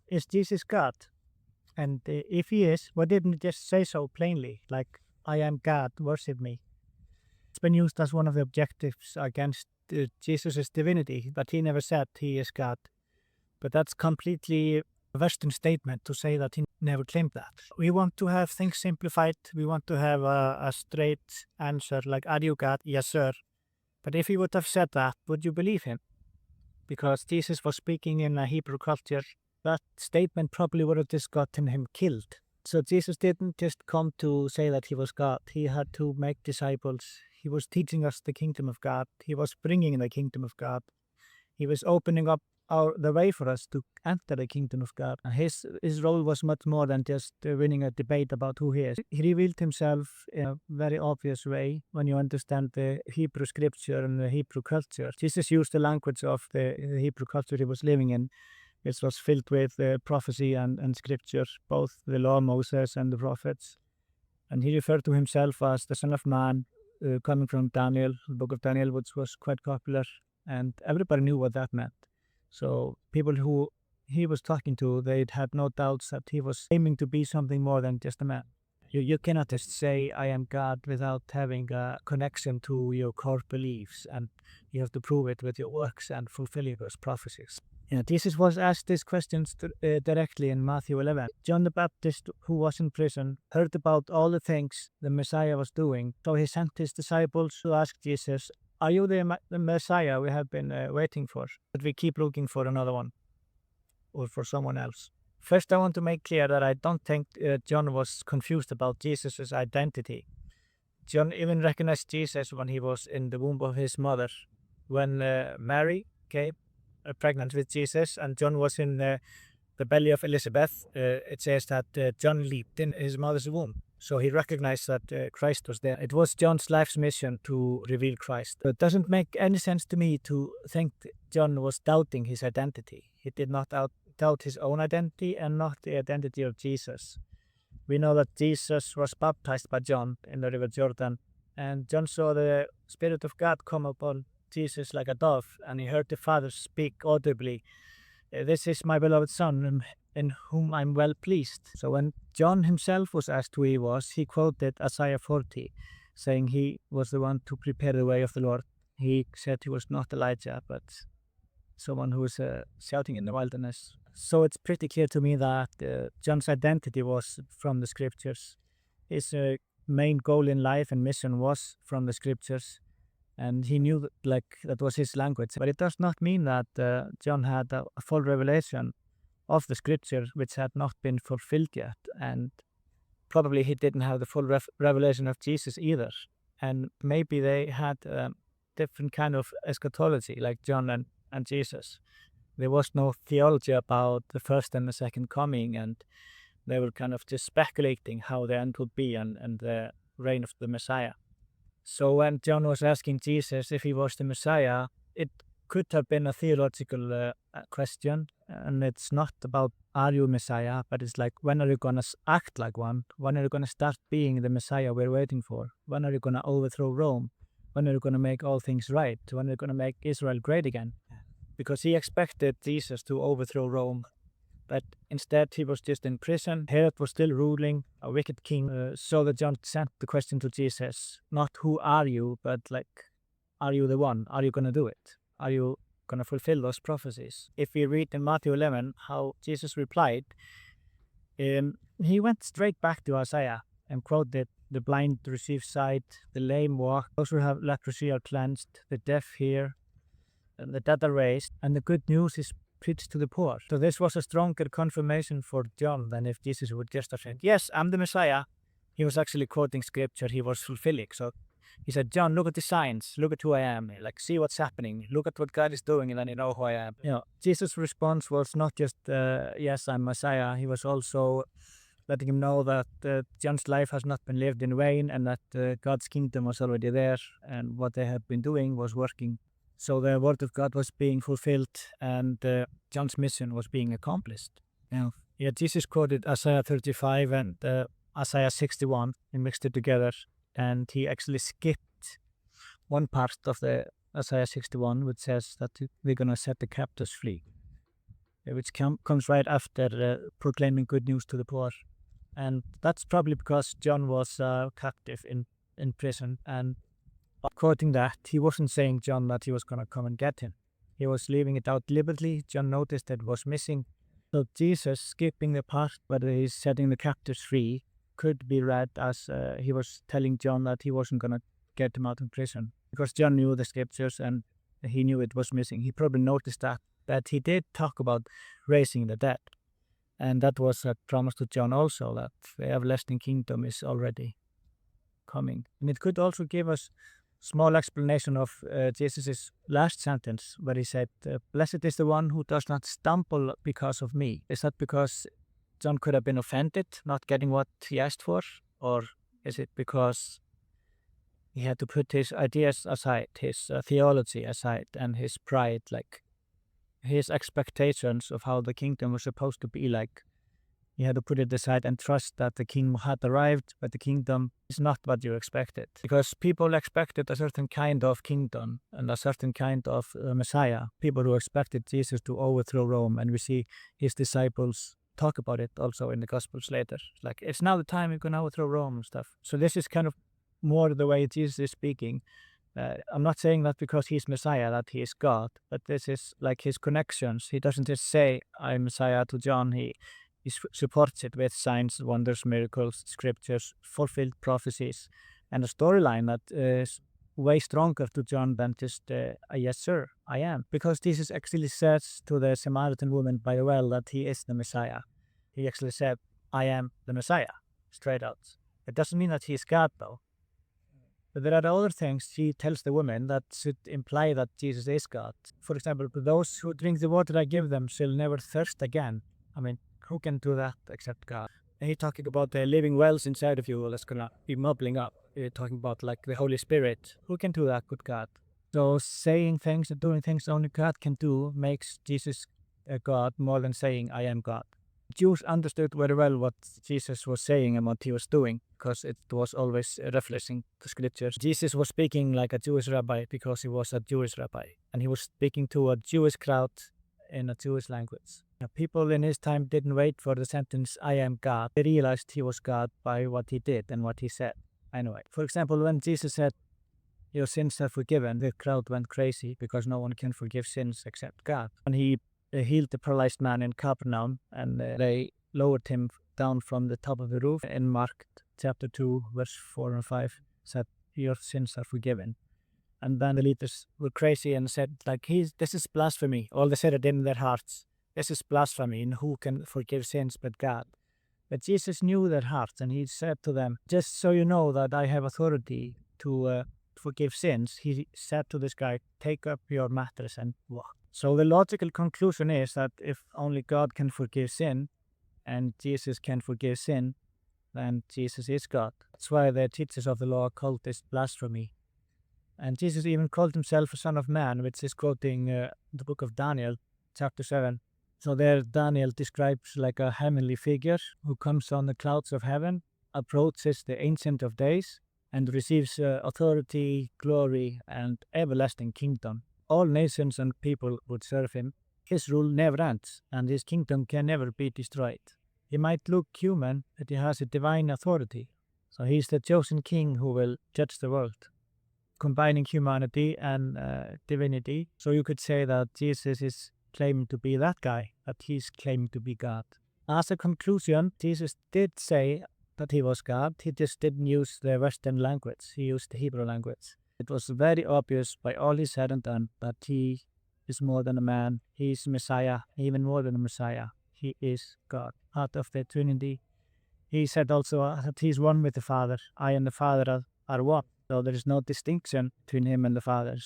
is Jesus God? And if he is, why didn't he just say so plainly, like, I am God, worship me? It's been used as one of the objectives against Jesus' divinity, but he never said he is God. But that's completely a Western statement to say that he never claimed that. We want to have things simplified. We want to have a straight answer, like, are you God? Yes, sir. But if he would have said that, would you believe him? Because Jesus was speaking in a Hebrew culture, that statement probably would have just gotten him killed. So Jesus didn't just come to say that he was God. He had to make disciples. He was teaching us the kingdom of God. He was bringing the kingdom of God. He was opening up the way for us to enter the kingdom of God. And his role was much more than just winning a debate about who he is. He revealed himself in a very obvious way when you understand the Hebrew scripture and the Hebrew culture. Jesus used the language of the Hebrew culture he was living in, which was filled with prophecy and scripture, both the law of Moses and the prophets. And he referred to himself as the Son of Man, coming from Daniel, the book of Daniel, which was quite popular, and everybody knew what that meant. So people who he was talking to, they had no doubts that he was aiming to be something more than just a man. You cannot just say, I am God, without having a connection to your core beliefs, and you have to prove it with your works and fulfilling those prophecies. Jesus was asked these questions directly in Matthew 11. John the Baptist, who was in prison, heard about all the things the Messiah was doing, so he sent his disciples to ask Jesus, are you the Messiah we have been waiting for? But we keep looking for another one, or for someone else. First, I want to make clear that I don't think John was confused about Jesus' identity. John even recognized Jesus when he was in the womb of his mother. When Mary came pregnant with Jesus and John was in the belly of Elizabeth, it says that John leaped in his mother's womb. So he recognized that Christ was there. It was John's life's mission to reveal Christ. It doesn't make any sense to me to think John was doubting his identity. He did not doubt his own identity and not the identity of Jesus. We know that Jesus was baptized by John in the river Jordan, and John saw the Spirit of God come upon Jesus like a dove, and he heard the Father speak audibly, this is my beloved Son, in whom I'm well pleased. So when John himself was asked who he was, he quoted Isaiah 40, saying he was the one to prepare the way of the Lord. He said he was not Elijah, but someone who was shouting in the wilderness. So it's pretty clear to me that John's identity was from the scriptures. His main goal in life and mission was from the scriptures. And he knew that was his language. But it does not mean that John had a full revelation of the scripture, which had not been fulfilled yet. And probably he didn't have the full revelation of Jesus either. And maybe they had different kind of eschatology, like John and Jesus. There was no theology about the first and the second coming, and they were kind of just speculating how the end would be and the reign of the Messiah. So when John was asking Jesus if he was the Messiah, it could have been a theological question, and it's not about are you Messiah, but it's like, when are you going to act like one? When are you going to start being the Messiah we're waiting for? When are you going to overthrow Rome? When are you going to make all things right? When are you going to make Israel great again? Because he expected Jesus to overthrow Rome, but instead he was just in prison. Herod was still ruling, a wicked king. So that John sent the question to Jesus, not who are you, but like, are you the one? Are you going to do it? Are you going to fulfill those prophecies? If we read in Matthew 11 how Jesus replied, he went straight back to Isaiah and quoted, the blind receive sight, the lame walk, those who have leprosy are cleansed, the deaf hear, and the dead are raised, and the good news is preached to the poor. So this was a stronger confirmation for John than if Jesus would just have said, yes, I'm the Messiah. He was actually quoting scripture he was fulfilling. So he said, John, look at the signs, look at who I am, like, see what's happening, look at what God is doing, and then you know who I am. Jesus' response was not just, yes, I'm Messiah. He was also letting him know that John's life has not been lived in vain, and that God's kingdom was already there, and what they had been doing was working. So the word of God was being fulfilled, and John's mission was being accomplished. Jesus quoted Isaiah 35 and Isaiah 61 and mixed it together, and he actually skipped one part of the Isaiah 61, which says that we're going to set the captives free. which comes right after proclaiming good news to the poor. And that's probably because John was captive in prison. And quoting that, he wasn't saying John that he was going to come and get him. He was leaving it out deliberately. John noticed that it was missing. So Jesus, skipping the part where he's setting the captives free, could be read as he was telling John that he wasn't going to get him out of prison. Because John knew the scriptures and he knew it was missing. He probably noticed that he did talk about raising the dead. And that was a promise to John also, that the everlasting kingdom is already coming. And it could also give us small explanation of Jesus' last sentence, where he said, "Blessed is the one who does not stumble because of me." Is that because John could have been offended, not getting what he asked for? Or is it because he had to put his ideas aside, his theology aside, and his pride, like his expectations of how the kingdom was supposed to be like? He had to put it aside and trust that the king had arrived, but the kingdom is not what you expected. Because people expected a certain kind of kingdom and a certain kind of Messiah. People who expected Jesus to overthrow Rome, and we see his disciples talk about it also in the Gospels later. Like, it's now the time you can overthrow Rome and stuff. So this is kind of more the way Jesus is speaking. I'm not saying that because he's Messiah, that he is God, but this is like his connections. He doesn't just say, "I'm Messiah" to John. He supports it with signs, wonders, miracles, scriptures, fulfilled prophecies, and a storyline that is way stronger to John than just "Yes, sir, I am." Because Jesus actually says to the Samaritan woman by the well that he is the Messiah. He actually said, "I am the Messiah," straight out. It doesn't mean that he is God, though. But there are other things he tells the woman that should imply that Jesus is God. For example, those who drink the water I give them shall never thirst again. I mean, who can do that except God? And he's talking about the living wells inside of you that's going to be bubbling up. You're talking about like the Holy Spirit. Who can do that but God? So saying things and doing things only God can do makes Jesus a God more than saying, "I am God." Jews understood very well what Jesus was saying and what he was doing, because it was always referencing the scriptures. Jesus was speaking like a Jewish rabbi because he was a Jewish rabbi, and he was speaking to a Jewish crowd in a Jewish language. People in his time didn't wait for the sentence, "I am God." They realized he was God by what he did and what he said. Anyway, for example, when Jesus said, "Your sins are forgiven," the crowd went crazy because no one can forgive sins except God. And he healed the paralyzed man in Capernaum, and they lowered him down from the top of the roof. In Mark chapter 2, verse 4 and 5, said, "Your sins are forgiven." And then the leaders were crazy and said, like, this is blasphemy. All they said it in their hearts. This is blasphemy, and who can forgive sins but God? But Jesus knew their hearts, and he said to them, "Just so you know that I have authority to forgive sins," he said to this guy, "Take up your mattress and walk." So the logical conclusion is that if only God can forgive sin, and Jesus can forgive sin, then Jesus is God. That's why the teachers of the law called this blasphemy. And Jesus even called himself a son of man, which is quoting the book of Daniel, chapter 7. So there Daniel describes like a heavenly figure who comes on the clouds of heaven, approaches the Ancient of Days, and receives authority, glory, and everlasting kingdom. All nations and people would serve him. His rule never ends, and his kingdom can never be destroyed. He might look human, but he has a divine authority. So he's the chosen king who will judge the world, combining humanity and divinity. So you could say that Jesus is claiming to be that guy, that he's claiming to be God. As a conclusion, Jesus did say that he was God. He just didn't use the Western language. He used the Hebrew language. It was very obvious by all he said and done that he is more than a man. He is Messiah, even more than a Messiah. He is God, part of the Trinity. He said also that he is one with the Father. I and the Father are one. So there is no distinction between him and the Father.